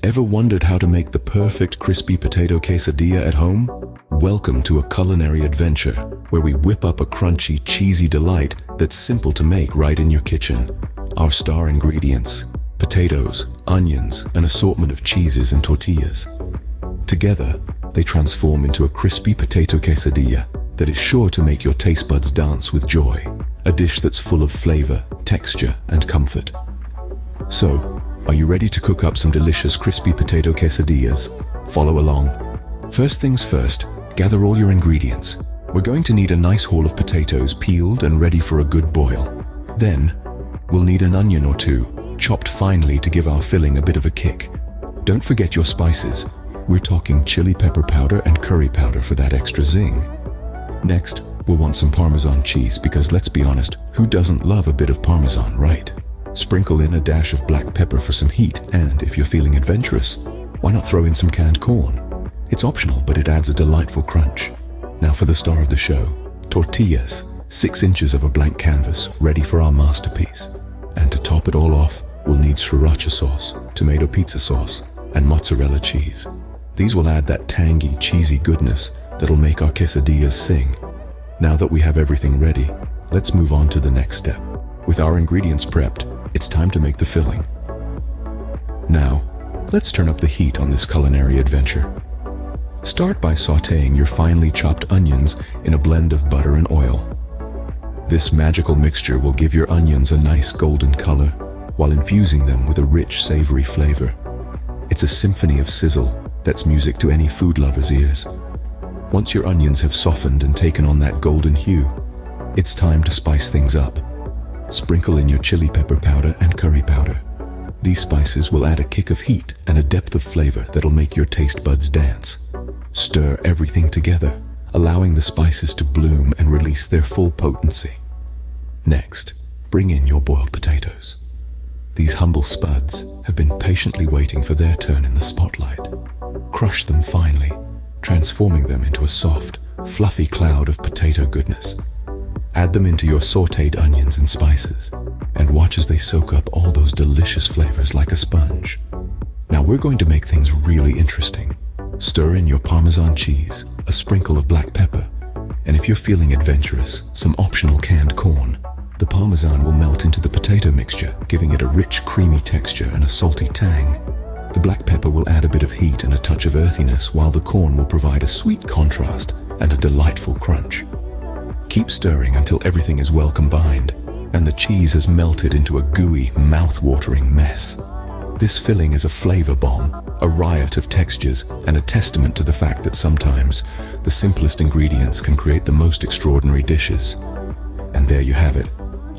Ever wondered how to make the perfect crispy potato quesadilla at home? Welcome to a culinary adventure where we whip up a crunchy, cheesy delight that's simple to make right in your kitchen. Our star ingredients: potatoes, onions, an assortment of cheeses and tortillas. Together, they transform into a crispy potato quesadilla that is sure to make your taste buds dance with joy. A dish that's full of flavor, texture, and comfort. So, are you ready to cook up some delicious crispy potato quesadillas? Follow along. First things first, gather all your ingredients. We're going to need a nice haul of potatoes peeled and ready for a good boil. Then, we'll need an onion or two, chopped finely to give our filling a bit of a kick. Don't forget your spices. We're talking chili pepper powder and curry powder for that extra zing. Next, we'll want some Parmesan cheese because let's be honest, who doesn't love a bit of Parmesan, right? Sprinkle in a dash of black pepper for some heat, and if you're feeling adventurous, why not throw in some canned corn? It's optional, but it adds a delightful crunch. Now for the star of the show, tortillas, 6 inches of a blank canvas, ready for our masterpiece. And to top it all off, we'll need sriracha sauce, tomato pizza sauce, and mozzarella cheese. These will add that tangy, cheesy goodness that'll make our quesadillas sing. Now that we have everything ready, let's move on to the next step. With our ingredients prepped, it's time to make the filling. Now, let's turn up the heat on this culinary adventure. Start by sautéing your finely chopped onions in a blend of butter and oil. This magical mixture will give your onions a nice golden color while infusing them with a rich, savory flavor. It's a symphony of sizzle that's music to any food lover's ears. Once your onions have softened and taken on that golden hue, it's time to spice things up. Sprinkle in your chili pepper powder and curry powder. These spices will add a kick of heat and a depth of flavor that'll make your taste buds dance. Stir everything together, allowing the spices to bloom and release their full potency. Next, bring in your boiled potatoes. These humble spuds have been patiently waiting for their turn in the spotlight. Crush them finely, transforming them into a soft, fluffy cloud of potato goodness. Add them into your sautéed onions and spices, and watch as they soak up all those delicious flavors like a sponge. Now we're going to make things really interesting. Stir in your Parmesan cheese, a sprinkle of black pepper, and if you're feeling adventurous, some optional canned corn. The Parmesan will melt into the potato mixture, giving it a rich, creamy texture and a salty tang. The black pepper will add a bit of heat and a touch of earthiness, while the corn will provide a sweet contrast and a delightful crunch. Keep stirring until everything is well combined, and the cheese has melted into a gooey, mouth-watering mess. This filling is a flavor bomb, a riot of textures, and a testament to the fact that sometimes the simplest ingredients can create the most extraordinary dishes. And there you have it,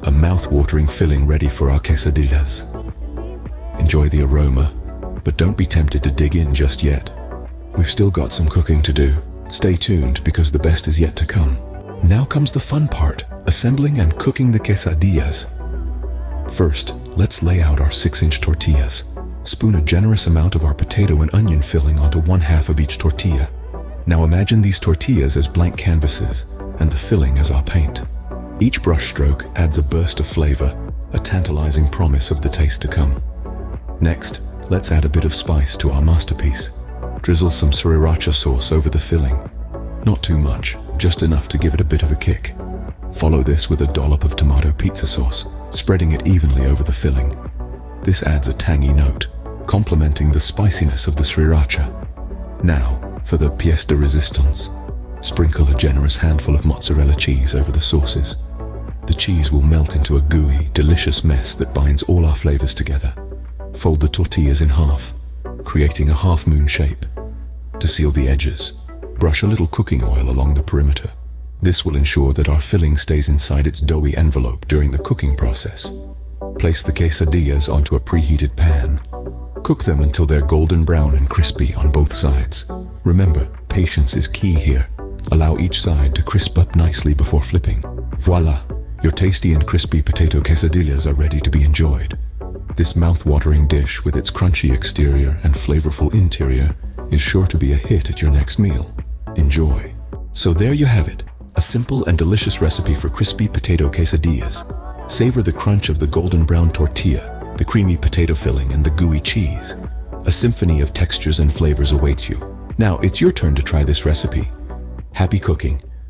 a mouth-watering filling ready for our quesadillas. Enjoy the aroma, but don't be tempted to dig in just yet. We've still got some cooking to do. Stay tuned because the best is yet to come. Now comes the fun part, assembling and cooking the quesadillas. First, let's lay out our 6-inch tortillas. Spoon a generous amount of our potato and onion filling onto 1/2 of each tortilla. Now imagine these tortillas as blank canvases and the filling as our paint. Each brush stroke adds a burst of flavor, a tantalizing promise of the taste to come. Next, let's add a bit of spice to our masterpiece. Drizzle some sriracha sauce over the filling. Not too much, just enough to give it a bit of a kick. Follow this with a dollop of tomato pizza sauce, spreading it evenly over the filling. This adds a tangy note, complementing the spiciness of the sriracha. Now, for the pièce de résistance. Sprinkle a generous handful of mozzarella cheese over the sauces. The cheese will melt into a gooey, delicious mess that binds all our flavors together. Fold the tortillas in half, creating a half-moon shape. To seal the edges, brush a little cooking oil along the perimeter. This will ensure that our filling stays inside its doughy envelope during the cooking process. Place the quesadillas onto a preheated pan. Cook them until they're golden brown and crispy on both sides. Remember, patience is key here. Allow each side to crisp up nicely before flipping. Voila! Your tasty and crispy potato quesadillas are ready to be enjoyed. This mouth-watering dish with its crunchy exterior and flavorful interior is sure to be a hit at your next meal. Enjoy! So there you have it, a simple and delicious recipe for crispy potato quesadillas. Savor the crunch of the golden brown tortilla, the creamy potato filling, and the gooey cheese. A symphony of textures and flavors awaits you. Now it's your turn to try this recipe. Happy cooking!